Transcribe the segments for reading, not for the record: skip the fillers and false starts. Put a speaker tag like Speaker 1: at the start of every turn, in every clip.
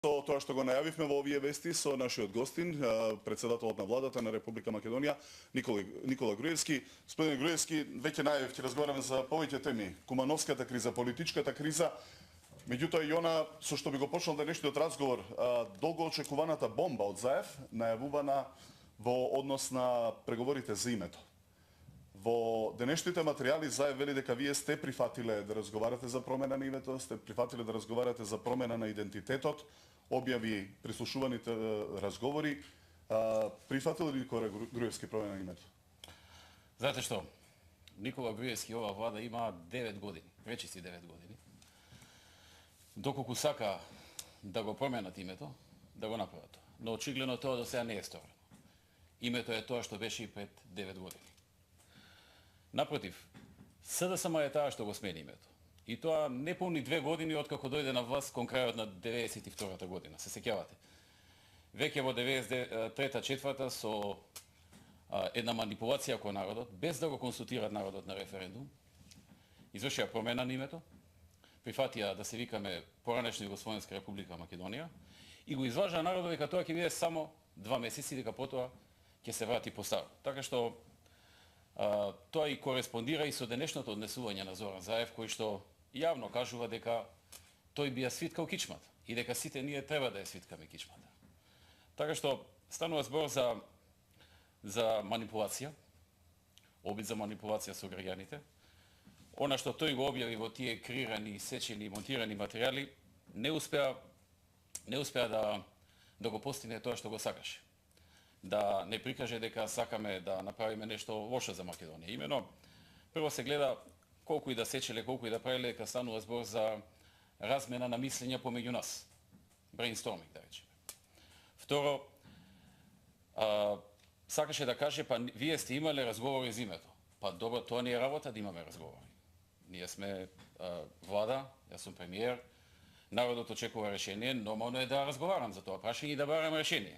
Speaker 1: Со тоа што го најавивме во овие вести со нашиот гостин, председателот на владата на Република Македонија, Никола Груевски. Господин Груевски, веќе најавивте, разговараме за повеќе теми. Кумановската криза, политичката криза, меѓутоа и она со што би го почнал денешниот разговор, долго очекуваната бомба од Заев, најавувана во однос на преговорите за името. Во денешните материјали Заев вели дека вие сте прифатиле да разговарате за промена на името, сте прифатиле да разговарате за промена на идентитетот, објави прислушуваните разговори. Прифатил ли Никола Груевски промена на името?
Speaker 2: Знаете што? Никола Груевски ова влада има 9 години, речиси 9 години. Доколку сака да го променат името, да го направат. Но очигледно тоа до сега не е сторено. Името е тоа што беше и пред 9 години. Напротив, СДСМ е таа што го смени името. И тоа не полни 2 години откако дојде на власт кон крајот на 92-та година. Се сеќавате? Веќе во 93-та-4-та со една манипулација кој народот, без да го консултираат народот на референдум, извршија промена на името, прифатија да се викаме поранешна Југословенска република Македонија и го излажа народот дека тоа ќе биде само 2 месеци, дека потоа ќе се врати по старо. Така што тоа и кореспондира и со денешното однесување на Зоран Заев, кој што јавно кажува дека тој би ја свиткал кичмата и дека сите ние треба да ја свиткаме кичмата. Така што станува збор за манипулација, обид за манипулација со граѓаните. Она што тој го објави во тие креирани, сечени и монтирани материјали, не успеа да го постигне тоа што го сакаше. Да не прикаже дека сакаме да направиме нешто лошо за Македонија. Имено, прво се гледа колку и да сечеле, колку и да правиле, дека станува збор за размена на мислења помеѓу нас. Брейнсторминг, да речеме. Второ, сакаше да каже, па вие сте имале разговори за името. Па добро, тоа не е работа да имаме разговори. Ние сме влада, јас сум премиер, народот очекува решение, нормално е да разговарам за тоа прашање и да барам решение.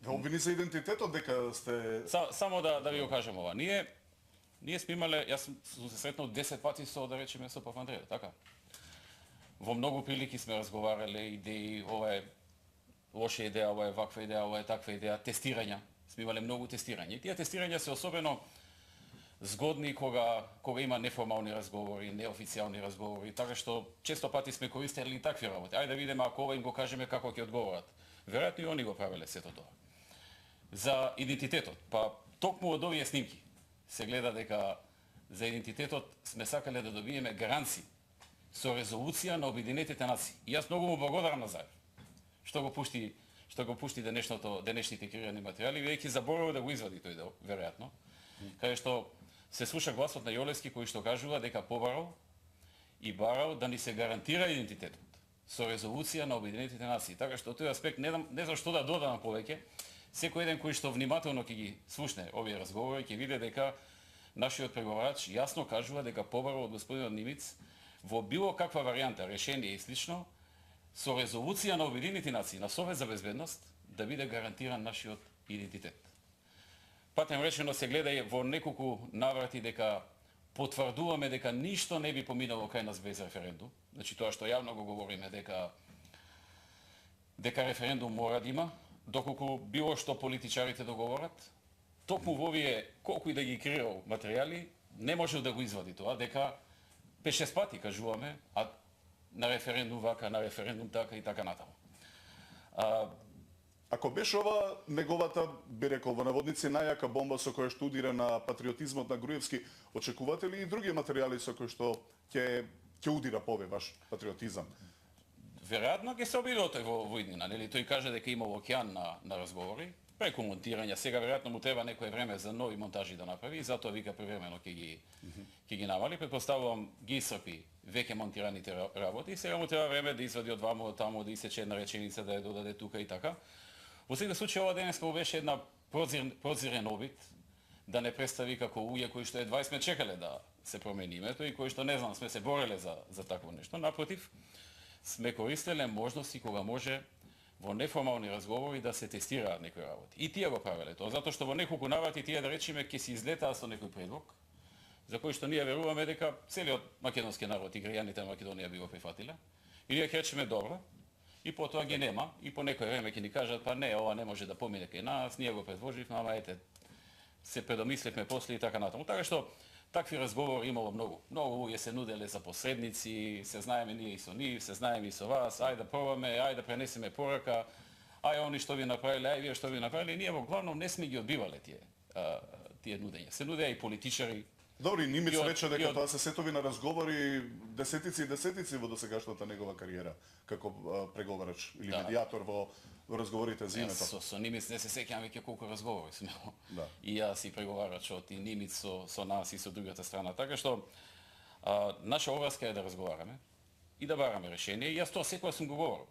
Speaker 1: Обвини за идентитетот дека сте...
Speaker 2: Само да ви го кажем ова. Ние сме имале, јас сум се сретнал 10 пати со, да речеме, со Папандреја, така? Во многу прилики сме разговарале идеи, ова е лоша идеја, ова е ваква идеја, ова е таква идеја, тестирања. Сме имале многу тестирања. И тие тестирања се особено згодни кога има неформални разговори, неофицијални разговори, така што често пати сме користели и такви работи. Ајде да видиме ако ова им го кажеме како ќе одговорат. Веројатно и они го правеле сето тоа. За идентитетот, па токму од овие снимки се гледа дека за идентитетот сме сакале да добиеме гаранции со резолуција на Обединетите нации. И јас многу му благодарам на Заев што го пушти денешните креирани материјали, веќе заборува да го извади тој дел, веројатно. Каде што се слуша гласот на Јолевски кој што кажува дека побарал и барал да ни се гарантира идентитетот со резолуција на Обединетите нации. Така што тој аспект не знам што да додам повеќе. Секој еден кој што внимателно ќе ги слушне овие разговори ќе види дека нашиот преговарач јасно кажува дека побарал од господинот Нимиц во било каква варијанта, решение и слично, со резолуција на Обединетите нации, на Совет за безбедност, да биде гарантиран нашиот идентитет. Патем речено се гледа и во неколку наврати дека потврдуваме дека ништо не би поминало кај нас без референдум. Значи тоа што јавно го говориме дека референдум мора да има, доколку било што политичарите договорат, токму во овие колку и да ги креирал материјали, не можел да го извади тоа, дека 5-6 пати кажуваме, а на референдум вака, на референдум така и така натаму.
Speaker 1: Ако беше ова неговата, би рекол во наводници, најака бомба со која што удира на патриотизмот на Груевски, очекувате ли и други материјали со кои што ќе удира пове ваш патриотизам?
Speaker 2: Веројатно ќе се обидува тој во иднина, нели? Тој каже дека има океан на разговори, преку монтирање. Сега веројатно му треба некое време за нови монтажи да направи и затоа вика привремено ќе ги намали. Претпоставувам ги исцрпи веќе монтираните работи и сега му треба време да извади од ваму, од таму, да исече една реченица, да ја додаде тука и така. Во секој случај ова денеска му беше една прозирен обид да не представи како луѓе кои што едва сме чекале да се промени името и кои што не знам сме се бореле за такво нешто. Напротив, сме користеле можности кога може во неформални разговори да се тестираат некои работи. И тие го правеле тоа, затоа што во неколку наврати тие да речеме ќе се излетаа со некој предлог, за кој што ние веруваме дека целиот македонски народ и граѓаните на Македонија би го прифатиле. И ние ќе речеме добро, и потоа ги нема, и по некој време ќе ни кажат, па не, ова не може да помине кај нас, ние го предложивме, ама ете, се предомисливме после и така натаму. Така што такви разговори имало многу. Многу луѓе се нуделе за посредници, се знаеме ние и со нив, се знаеме и со вас, ајде да пробаме, ајде да пренесеме порака, ај они што ви направиле, ај вие што ви направиле. Ние во главном не сме ги одбивале тие нудења. Се нудеа и политичари.
Speaker 1: Добри, Нимиц
Speaker 2: И од-
Speaker 1: рече
Speaker 2: и
Speaker 1: дека
Speaker 2: од-
Speaker 1: тоа се сетови на разговори десетици и десетици во досегашната негова кариера како преговарач или
Speaker 2: Да.
Speaker 1: медијатор во разговорите за името.
Speaker 2: Со Нимиц не се сеќавам веќе колку разговори сме.
Speaker 1: Да.
Speaker 2: И јас и преговарачот, и Нимиц со нас и со другата страна. Така што наша обврска е да разговараме и да бараме решение. И јас тоа секогаш сум го говорил.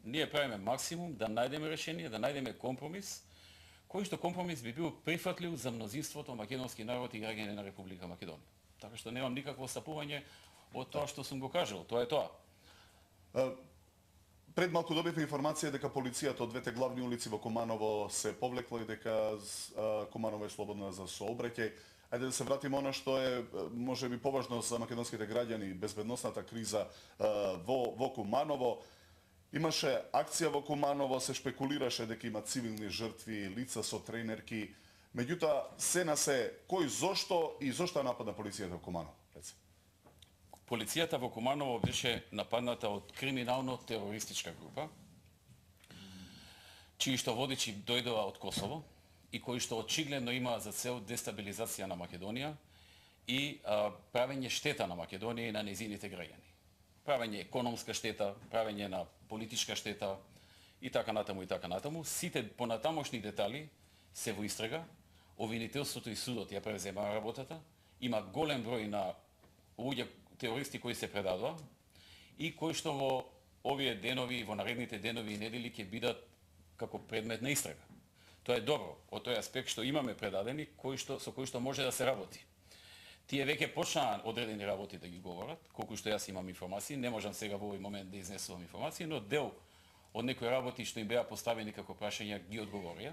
Speaker 2: Ние правиме максимум да најдеме решение, да најдеме компромис, кој што компромис би бил прифатлив за мнозинството македонски народ и граѓани на Република Македонија. Така што немам никакво сапување од тоа што сум го кажал. Тоа е тоа.
Speaker 1: Пред малку добивме информација дека полицијата од двете главни улици во Куманово се повлекла и дека Куманово е слободна за сообраќај. Ајде да се вратиме она што е можеби поважно за македонските граѓани, безбедносната криза во Куманово. Имаше акција во Куманово, се шпекулираше дека има цивилни жртви, лица со тренерки. Меѓутоа, се на се, кој зошто и зошто нападна полицијата во Куманово? Реци.
Speaker 2: Полицијата во Куманово беше нападната од криминално-терористичка група, чии што водичи дојдоа од Косово и кои што очигледно имаа за цел дестабилизација на Македонија и правење штета на Македонија и на нејзините граѓани. Правење економска штета, правење на политичка штета и така натаму и така натаму. Сите понатамошни детали се во истрага. Обвинителството и судот ја превземаа работата. Има голем број на луѓе терористи кои се предадоа и кои што во овие денови, во наредните денови и недели ќе бидат како предмет на истрага. Тоа е добро, од тој аспект што имаме предадени со кои што може да се работи. Тие веќе почнаа одредени работи да ги говорат, колку што јас имам информации, не можам сега во овој момент да изнесувам информации, но дел од некои работи што им беа поставени како прашања ги одговорија.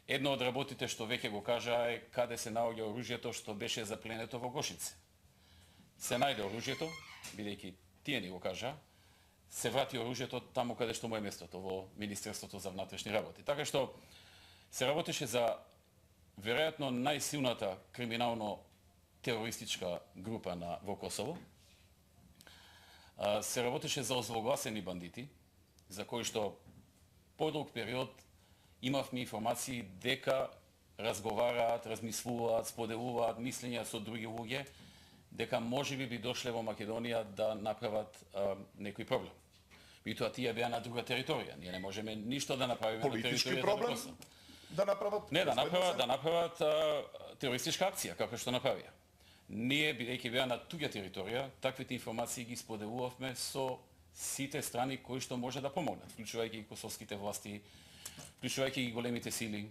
Speaker 2: Едно од работите што веќе го кажа е каде се наоѓа оружјето што беше запленето во Гошице. Се најде оружјето, бидејќи тие ни го кажа, се врати оружјето таму каде што му е местото, во Министерството за внатрешни работи. Така што се работеше за веројатно најсилната криминално-терористичка група во Косово. Се работеше за озлогласени бандити, за кои што подолг период имавме информации дека разговараат, размислуваат, споделуваат мислења со други луѓе, дека можеби би дошле во Македонија да направат некој проблем. Меѓутоа тие беа на друга територија. Ние не можеме ништо да направиме на
Speaker 1: Политички
Speaker 2: територијата
Speaker 1: проблем
Speaker 2: на Косово.
Speaker 1: да направат?
Speaker 2: Не, да направат терористичка акција, како што направија. Ние, бидејќи беа на туѓа територија, таквите информации ги споделувавме со сите страни кои што може да помогнат, вклучувајќи и косовските власти, вклучувајќи и големите сили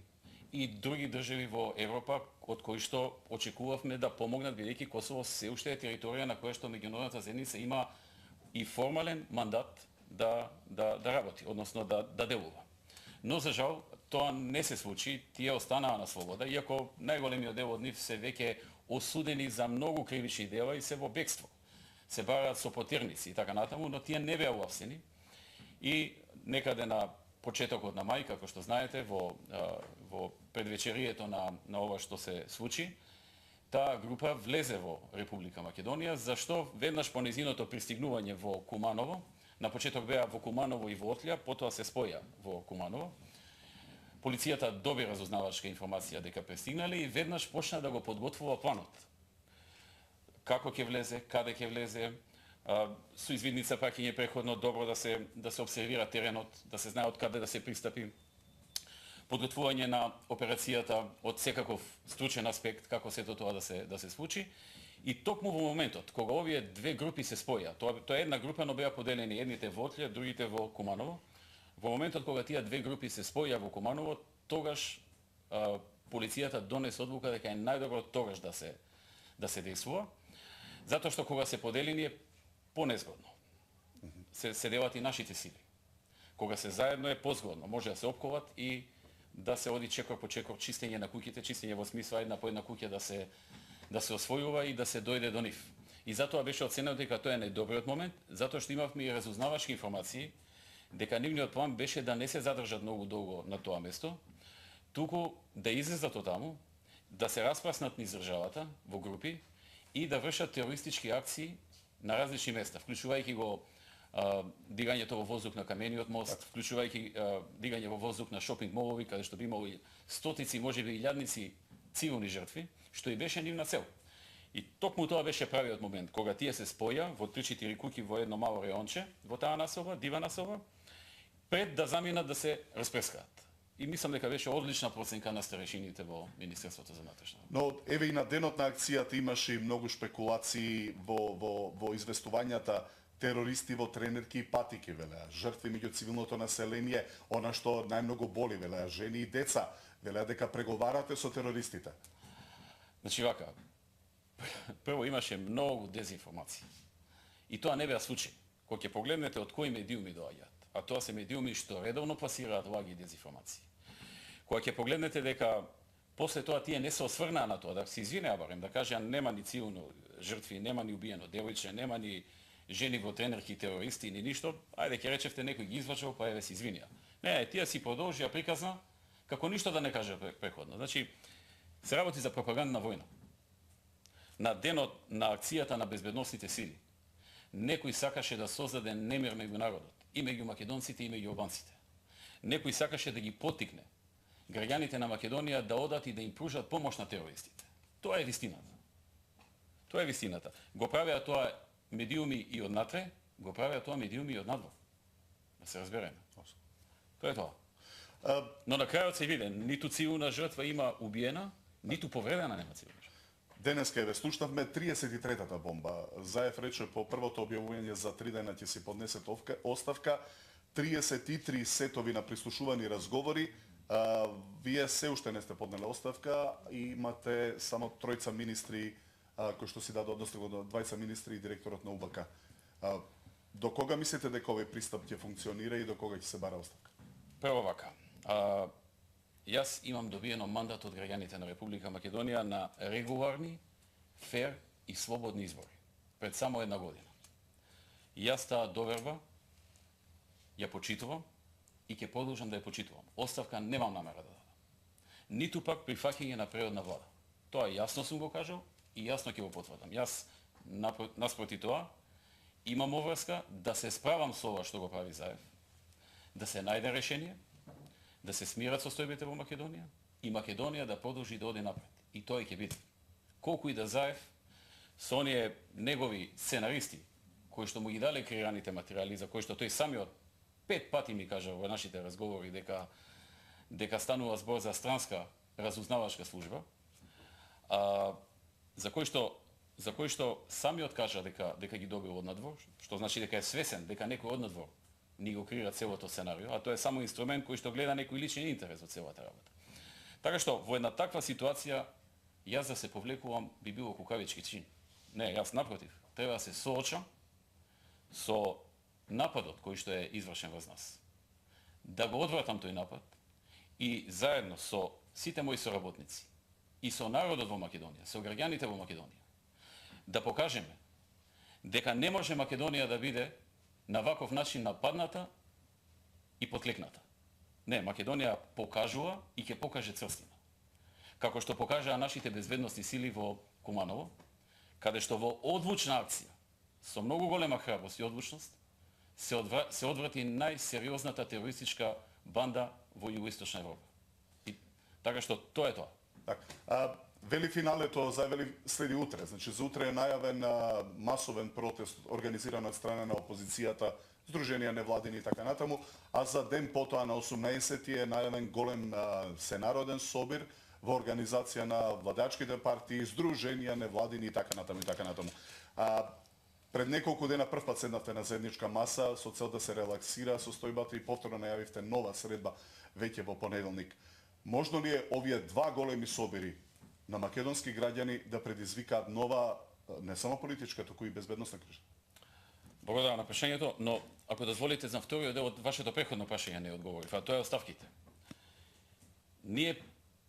Speaker 2: и други држави во Европа, од кои што очекувавме да помогнат, бидејќи Косово се уште е територија на која што меѓународната заедница има и формален мандат да работи, односно да делува. Но за жал тоа не се случи, тие останаа на слобода, иако најголемиот дел од нив се веќе осудени за многу кривични дела и се во бегство. Се бараат со потерници и така натаму, но тие не беа уапсени. И некаде на почетокот на мај, како што знаете, во предвечерието на ова што се случи, таа група влезе во Република Македонија, зашто веднаш по нејзиното пристигнување во Куманово, на почеток беа во Куманово и во Отлја, потоа се споја во Куманово. Полицијата доби разузнавачка информација дека пристигнале и веднаш почна да го подготвува планот. Како ќе влезе, каде ќе влезе, со извидница праќање преходно добро да се обсервира теренот, да се знае од каде да се пристапи. Подготвување на операцијата од секаков стручен аспект, како сето тоа да се случи. И токму во моментот, кога овие две групи се споја, тоа е една група, но беа поделени едните во Отлја, другите во Куманово. Во моментот кога тие две групи се споја во Куманово, тогаш полицијата донесе одлука дека е најдобро тогаш да се действува, затоа што кога се поделени е понезгодно. Се делат и нашите сили. Кога се заедно е позгодно, може да се опковат и да се оди чекор по чекор чистење на куќите, чистење во смисла една по една куќа да се освојува и да се дојде до нив. И затоа беше оценено дека тоа е најдобриот момент, затоа што имавме и разузнавачки информации дека нивниот план беше да не се задржат многу долго на тоа место, туку да излезат од таму, да се распраснат низ државата во групи и да вршат терористички акции на различни места, вклучувајќи го дигањето во воздух на камениот мост, вклучувајќи дигање во воздух на шопинг молови, каде што би имало стотици, можеби илјадници цивилни жртви, што и беше нивна цел. И токму тоа беше правиот момент, кога тие се споја во 3-4 куќи во едно мало реонче, во таа насоба, дива насоба, пред да заминат да се распрескаат. И мислам дека беше одлична проценка на старешините во Министерството за внатрешни работи.
Speaker 1: Но еве и на денот на акцијата имаше и многу шпекулации во известувањата, терористи во тренерки и патики, велеа, жртви меѓу цивилното население, она што најмногу боли, велеа, жени и деца, велеа дека преговарате со терористите.
Speaker 2: Значи вака, прво имаше многу дезинформации. И тоа не беа случаи. Кога ќе погледнете од кои медиуми доаѓаат, а тоа се медиуми што редовно пласираат влаги дезинформации. Кога ќе погледнете дека после тоа тие не се осврнаа на тоа, да се извинеа барем, да кажеа нема ни цивилно жртви, нема ни убиено девојче, нема ни жени во тренерки терористи, ни ништо, ајде ќе речевте некој ги извачал, па еве се извинија. Не, тие си продолжија приказна, како ништо да не каже преходно. Значи, се работи за пропагандна војна. На денот на акцијата на безбедносните сили, некој сакаше да создаде немир меѓу народот, и меѓу македонците и меѓу албанците. Некој сакаше да ги поттикне граѓаните на Македонија да одат и да им пружат помош на терористите. Тоа е вистината. Тоа е вистината. Го правеа тоа медиуми и однатре, го правеа тоа медиуми и однадвор. Да се разбереме. Тоа е тоа. Но на крајот се виде, ниту цивилна жртва има убиена, ниту повредена нема цивилна жртва.
Speaker 1: Денеска еве слушнавме 33-та бомба. Заев рече по првото објавување за 3 дена ќе си поднесе оставка. 33 сетови на прислушувани разговори. Вие се уште не сте поднеле оставка и имате само тројца министри кои што си дадоа односно двајца министри и директорот на УБК. До кога мислите дека овој пристап ќе функционира и до кога ќе се бара оставка?
Speaker 2: Прво вака. Јас имам добиено мандат од граѓаните на Република Македонија на регуларни, фер и слободни избори. Пред само една година. Јас таа доверба ја почитувам и ќе продолжам да ја почитувам. Оставка немам намера да дадам. Ниту пак прифаќање на преодна влада. Тоа јасно сум го кажал и јасно ќе го потврдам. Јас наспроти тоа имам обврска да се справам со ова што го прави Заев, да се најде решение, да се смират состојбите во Македонија и Македонија да продолжи да оди напред. И тоа ќе биде. Колку и да Заев со оние негови сценаристи кои што му ги дале креираните материјали, за кои што тој самиот 5 пати ми кажа во нашите разговори дека станува збор за странска разузнавачка служба, за кој што самиот кажа дека ги добил од надвор, што значи дека е свесен дека некој од надвор ни го креира целото сценарио, а тоа е само инструмент кој што гледа некој личен интерес од целата работа. Така што во една таква ситуација јас да се повлекувам би било кукавички чин. Не, јас напротив, треба да се соочам со нападот кој што е извршен врз нас. Да го одвратам тој напад и заедно со сите мои соработници и со народот во Македонија, со граѓаните во Македонија, да покажеме дека не може Македонија да биде на ваков начин нападната и потлекната. Не, Македонија покажува и ќе покаже црстина. Како што покажаа нашите безбедносни сили во Куманово, каде што во одлучна акција, со многу голема храброст и одлучност, се одврати најсериозната терористичка банда во југоисточна Европа. И така што тоа е тоа.
Speaker 1: Так. Вели финалето зајавили следи утре. Значи за утре е најавен масовен протест организиран од страна на опозицијата, здруженија невладини и така натаму, а за ден потоа на 18 е најавен голем сенароден собир во организација на владачките партии, здруженија невладини и така натаму и така натаму. Пред неколку дена прв пат седнавте на заедничка маса со цел да се релаксира состојбата и повторно најавивте нова средба веќе во понеделник. Можно ли е овие два големи собири на македонски граѓани да предизвикаат нова не само политичка, туку и безбедносна криза?
Speaker 2: Благодарам на прашањето, но ако дозволите за вториот дел од вашето претходно прашање не одговорив, а тоа е оставките. Ние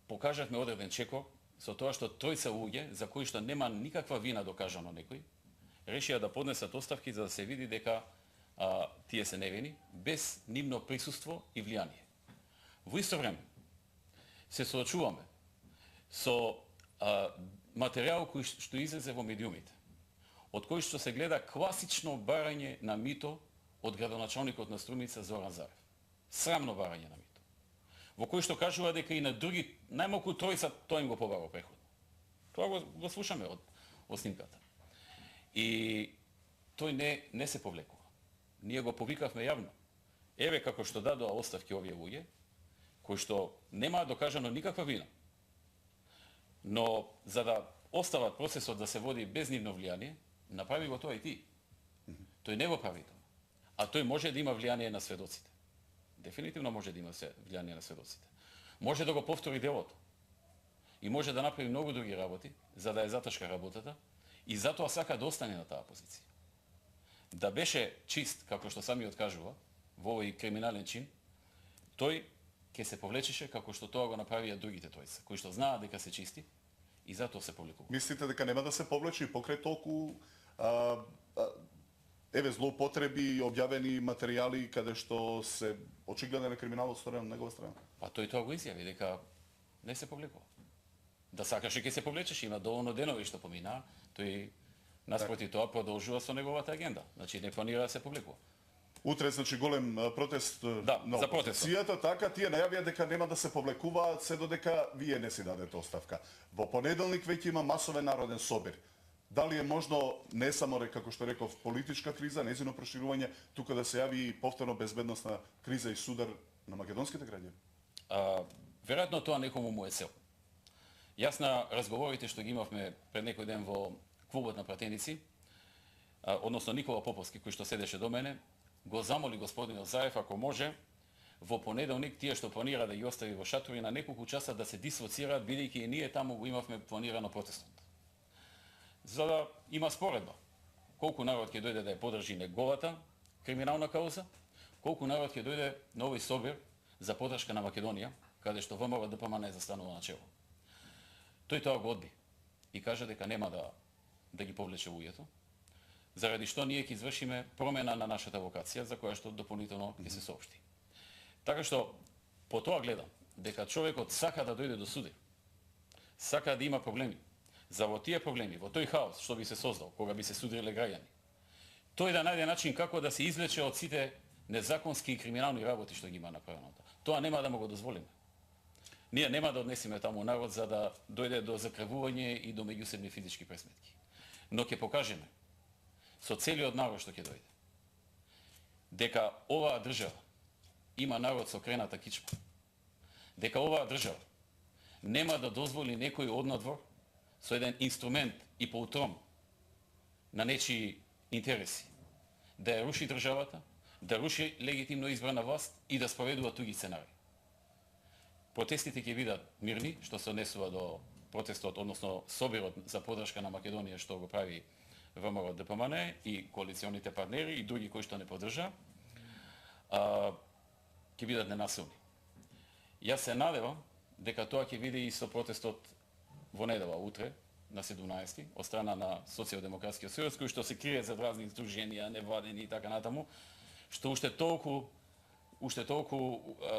Speaker 2: покажавме одреден чекор со тоа што тројца луѓе за кои што нема никаква вина докажано некој, решија да поднесат оставки за да се види дека тие се невини, без нивно присуство и влијание. Во исто време се соочуваме со материјал кој што излезе во медиумите, од кој што се гледа класично барање на мито од градоначалникот на Струмица Зоран Зарев. Срамно барање на мито. Во кој што кажува дека и на други, најмалку тројца, тој им го побарал преходно. Тоа го слушаме од снимката. И тој не се повлекува. Ние го повикавме јавно. Еве како што дадоа оставки овие луѓе, кои што немаат докажано никаква вина. Но за да остават процесот да се води без нивно влијание, направи го тоа и ти. Тој не го прави тоа. А тој може да има влијание на сведоците. Дефинитивно може да има влијание на сведоците. Може да го повтори делото. И може да направи многу други работи, за да ја затешка работата, и затоа сака да остане на таа позиција. Да беше чист, како што самиот кажува, во овој криминален чин, тој ќе се повлечеше како што тоа го направија другите тројца, кои што знаат дека се чисти и затоа се повлекува.
Speaker 1: Мислите дека нема да се повлече покрај толку злоупотреби, објавени материјали каде што се очигледен криминал од страна на негова страна?
Speaker 2: Па тој тоа го изјави дека не се повлекува. Да сакаше ќе се повлечеше, има доволно денови што помина, тој наспроти тоа продолжува со неговата агенда. Значи не планира да се повлекува.
Speaker 1: Утре значи голем протест на
Speaker 2: за протестот.
Speaker 1: опозицијата, така тие најавија дека нема да се повлекуваат се додека вие не си дадете оставка. Во понеделник веќе има масовен народен собир. Дали е можно не само како што реков политичка криза, незино проширување, тука да се јави и повторно безбедносна криза и судар на македонските граѓани?
Speaker 2: Веројатно тоа некому му е цел. Јас на разговорите што ги имавме пред некој ден во клубот на пратеници, односно Никола Поповски кој што седеше до мене, го замоли господинот Заев ако може во понеделник тие што планира да ги остави во шатори на неколку часа да се дислоцираат, бидејќи и ние таму го имавме планирано протестот. За да има споредба. Колку народ ќе дојде да ја подржи неговата криминална кауза, колку народ ќе дојде на овој собир за поддршка на Македонија, каде што ВМРО ДПМН застанува на чело. Тој тоа го одби и кажа дека нема да ги повлече луѓето, заради што ние ќе извршиме промена на нашата локација, за која што дополнително ќе се соопшти. Така што, по тоа гледам, дека човекот сака да дојде до суди, сака да има проблеми. За во тие проблеми, во тој хаос што би се создал, кога би се судиле граѓани, тој да најде начин како да се извлече од сите незаконски и криминални работи што ги има направено. Тоа нема да му го дозволиме. Ние нема да однесеме таму народ за да дојде до закрвување и до меѓусебни физички пресметки. Но ќе покажеме со целиот народ што ќе дојде дека оваа држава има народ со крената кичма. Дека оваа држава нема да дозволи некој однадвор со еден инструмент и полтрон на нечии интереси да ја руши државата, да руши легитимно избрана власт и да спроведува туги сценари. Протестите ќе бидат мирни, што се однесува до протестот, односно собирот за поддршка на Македонија што го прави ВМРО ДПМН и коалиционите партнери и други кои што не поддржа, ќе бидат ненасилни. Јас се надевам дека тоа ќе биде и со протестот во недела, утре, на 17 од страна на Социјалдемократскиот сојуз, кој што се крие за разни здруженија, невладени и така натаму, што уште толку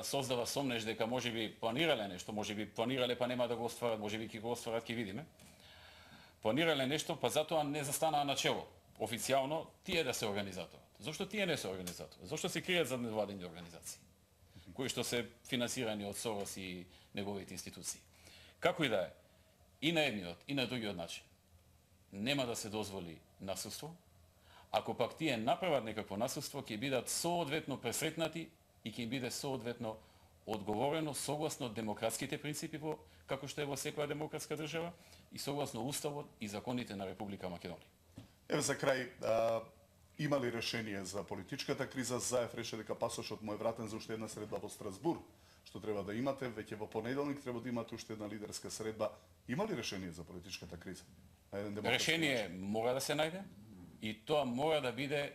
Speaker 2: создава сомнеж дека можеби планирале нешто, можеби планирале па нема да го остварат, можеби ќе го остварат, ќе видиме. Планирале нешто, па затоа не застанаа на чело. Официјално тие да се организаторот. Зошто тие не се организатори? Зошто се кријат за невладени организации, кои што се финансирани од Сорос и неговите институции? Како и да е, и на едниот, и на другиот начин, нема да се дозволи насилство. Ако пак тие направат некакво насилство, ќе бидат соодветно пресретнати и ќе им биде соодветно одговорено согласно демократските принципи како што е во секоја демократска држава и согласно уставот и законите на Република Македонија.
Speaker 1: Еве за крај, има ли решение за политичката криза? Заев реше дека пасошот му е вратен за уште една средба во Страсбур, што треба да имате, веќе во понеделник треба да имате уште една лидерска средба. Има ли решение за политичката криза?
Speaker 2: Решение мора да се најде и тоа мора да биде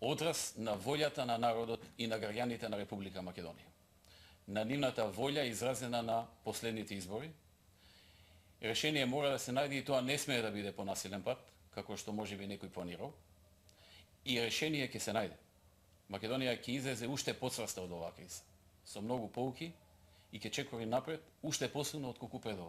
Speaker 2: одраз на волјата на народот и на граѓаните на Република Македонија. На нивната волја изразена на последните избори. Решение мора да се најде и тоа не смее да биде по насилен пат, како што може би некој планирал. И решение ќе се најде. Македонија ќе излезе уште поцврста од оваа криза, со многу поуки и ќе чекори напред уште посилно од колку пред ова.